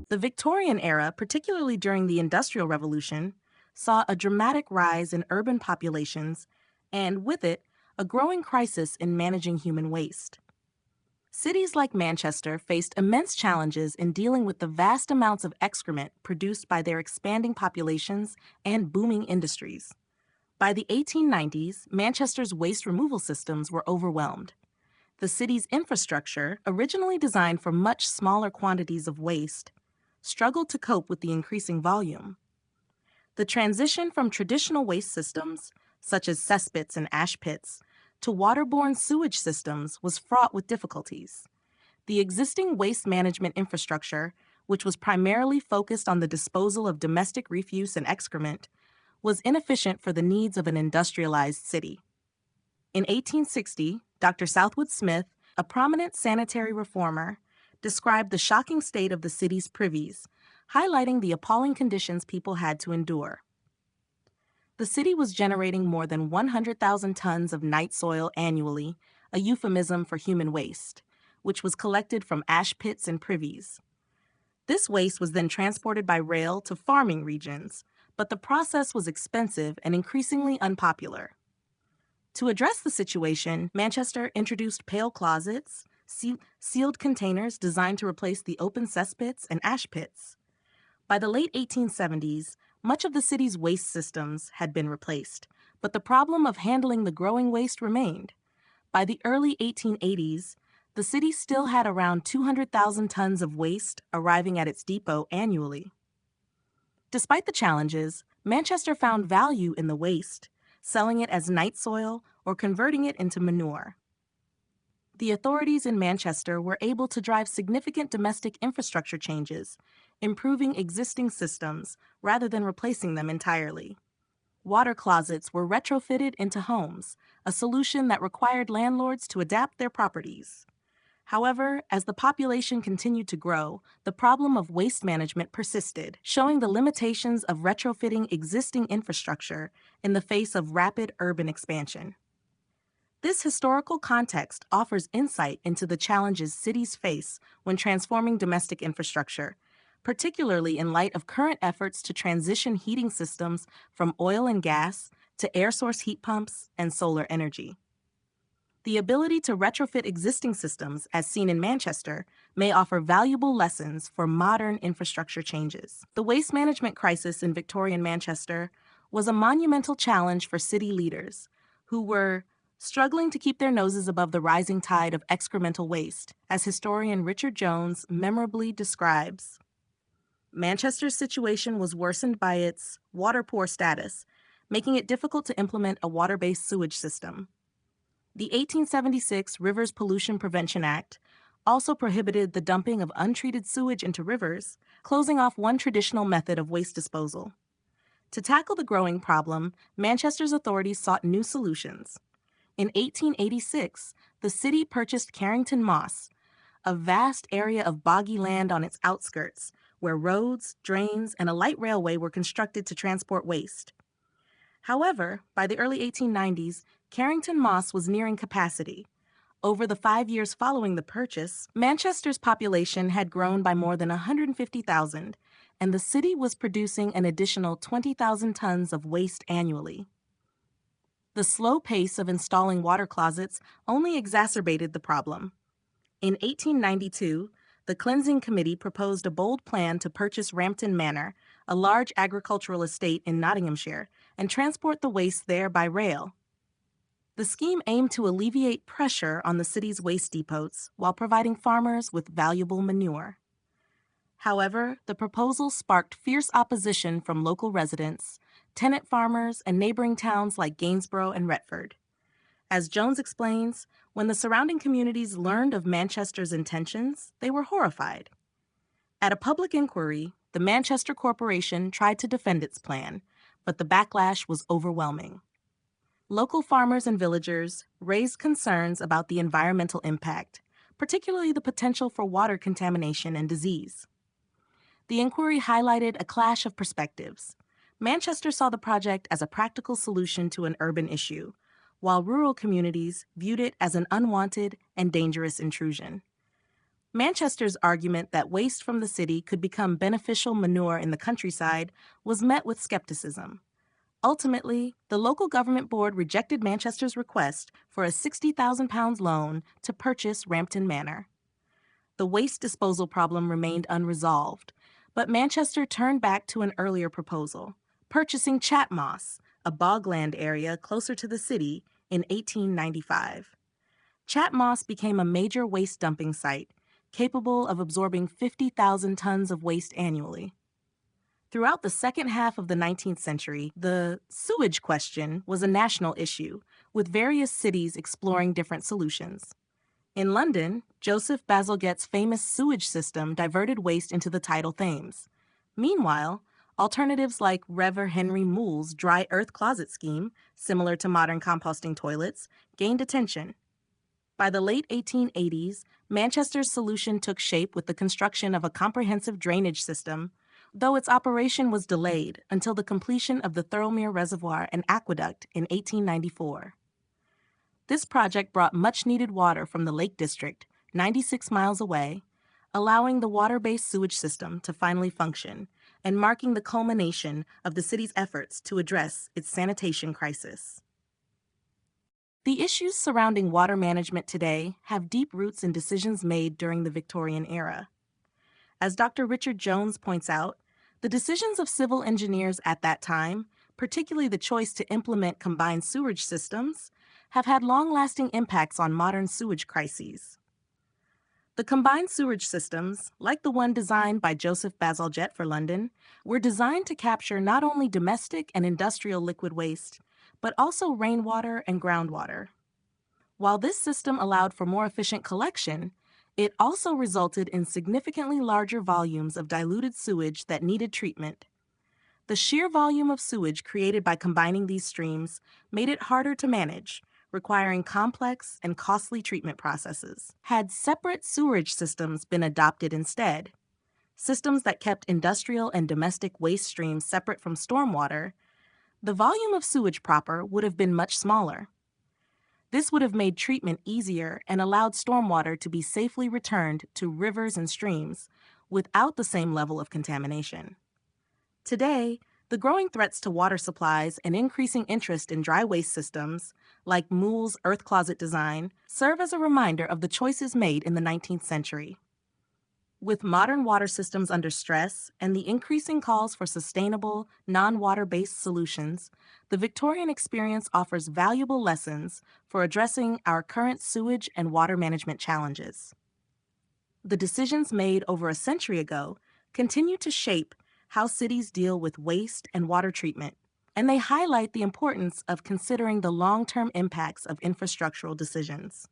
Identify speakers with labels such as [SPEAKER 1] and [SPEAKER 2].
[SPEAKER 1] The Victorian era, particularly during the Industrial Revolution, saw a dramatic rise in urban populations and, with it, a growing crisis in managing human waste. Cities like Manchester faced immense challenges in dealing with the vast amounts of excrement produced by their expanding populations and booming industries. By the 1890s, Manchester's waste removal systems were overwhelmed. The city's infrastructure, originally designed for much smaller quantities of waste, struggled to cope with the increasing volume. The transition from traditional waste systems, such as cesspits and ash pits, to waterborne sewage systems was fraught with difficulties. The existing waste management infrastructure, which was primarily focused on the disposal of domestic refuse and excrement, was inefficient for the needs of an industrialized city. In 1860, Dr. Southwood Smith, a prominent sanitary reformer, described the shocking state of the city's privies, highlighting the appalling conditions people had to endure. The city was generating more than 100,000 tons of night soil annually, a euphemism for human waste, which was collected from ash pits and privies. This waste was then transported by rail to farming regions, but the process was expensive and increasingly unpopular. To address the situation, Manchester introduced pail closets, sealed containers designed to replace the open cesspits and ash pits. By the late 1870s, much of the city's waste systems had been replaced, but the problem of handling the growing waste remained. By the early 1880s, the city still had around 200,000 tons of waste arriving at its depot annually. Despite the challenges, Manchester found value in the waste, selling it as night soil or converting it into manure. The authorities in Manchester were able to drive significant domestic infrastructure changes, improving existing systems rather than replacing them entirely. Water closets were retrofitted into homes, a solution that required landlords to adapt their properties. However, as the population continued to grow, the problem of waste management persisted, showing the limitations of retrofitting existing infrastructure in the face of rapid urban expansion. This historical context offers insight into the challenges cities face when transforming domestic infrastructure, particularly in light of current efforts to transition heating systems from oil and gas to air source heat pumps and solar energy. The ability to retrofit existing systems, as seen in Manchester, may offer valuable lessons for modern infrastructure changes. The waste management crisis in Victorian Manchester was a monumental challenge for city leaders, who were struggling to keep their noses above the rising tide of excremental waste, as historian Richard Jones memorably describes. Manchester's situation was worsened by its water-poor status, making it difficult to implement a water-based sewage system. The 1876 Rivers Pollution Prevention Act also prohibited the dumping of untreated sewage into rivers, closing off one traditional method of waste disposal. To tackle the growing problem, Manchester's authorities sought new solutions. In 1886, the city purchased Carrington Moss, a vast area of boggy land on its outskirts, where roads, drains, and a light railway were constructed to transport waste. However, by the early 1890s, Carrington Moss was nearing capacity. Over the 5 years following the purchase, Manchester's population had grown by more than 150,000, and the city was producing an additional 20,000 tons of waste annually. The slow pace of installing water closets only exacerbated the problem. In 1892, the Cleansing Committee proposed a bold plan to purchase Rampton Manor, a large agricultural estate in Nottinghamshire, and transport the waste there by rail. The scheme aimed to alleviate pressure on the city's waste depots while providing farmers with valuable manure. However, the proposal sparked fierce opposition from local residents, tenant farmers, and neighboring towns like Gainsborough and Retford. As Jones explains, when the surrounding communities learned of Manchester's intentions, they were horrified. At a public inquiry, the Manchester Corporation tried to defend its plan, but the backlash was overwhelming. Local farmers and villagers raised concerns about the environmental impact, particularly the potential for water contamination and disease. The inquiry highlighted a clash of perspectives. Manchester saw the project as a practical solution to an urban issue, while rural communities viewed it as an unwanted and dangerous intrusion. Manchester's argument that waste from the city could become beneficial manure in the countryside was met with skepticism. Ultimately, the local government board rejected Manchester's request for a £60,000 loan to purchase Rampton Manor. The waste disposal problem remained unresolved, but Manchester turned back to an earlier proposal, purchasing Chatmoss, a bogland area closer to the city, in 1895. Chatmoss became a major waste dumping site, capable of absorbing 50,000 tons of waste annually. Throughout the second half of the 19th century, the sewage question was a national issue, with various cities exploring different solutions. In London, Joseph Bazalgette's famous sewage system diverted waste into the tidal Thames. Meanwhile, alternatives like Rev. Henry Moule's dry earth closet scheme, similar to modern composting toilets, gained attention. By the late 1880s, Manchester's solution took shape with the construction of a comprehensive drainage system, though its operation was delayed until the completion of the Thirlmere Reservoir and Aqueduct in 1894. This project brought much-needed water from the Lake District, 96 miles away, allowing the water-based sewage system to finally function and marking the culmination of the city's efforts to address its sanitation crisis. The issues surrounding water management today have deep roots in decisions made during the Victorian era. As Dr. Richard Jones points out, the decisions of civil engineers at that time, particularly the choice to implement combined sewage systems, have had long-lasting impacts on modern sewage crises. The combined sewage systems, like the one designed by Joseph Bazalgette for London, were designed to capture not only domestic and industrial liquid waste, but also rainwater and groundwater. While this system allowed for more efficient collection, it also resulted in significantly larger volumes of diluted sewage that needed treatment. The sheer volume of sewage created by combining these streams made it harder to manage, requiring complex and costly treatment processes. Had separate sewerage systems been adopted instead, systems that kept industrial and domestic waste streams separate from stormwater, the volume of sewage proper would have been much smaller. This would have made treatment easier and allowed stormwater to be safely returned to rivers and streams without the same level of contamination. Today, the growing threats to water supplies and increasing interest in dry waste systems, like Moule's earth closet design, serve as a reminder of the choices made in the 19th century. With modern water systems under stress and the increasing calls for sustainable, non-water-based solutions, the Victorian experience offers valuable lessons for addressing our current sewage and water management challenges. The decisions made over a century ago continue to shape how cities deal with waste and water treatment, and they highlight the importance of considering the long-term impacts of infrastructural decisions.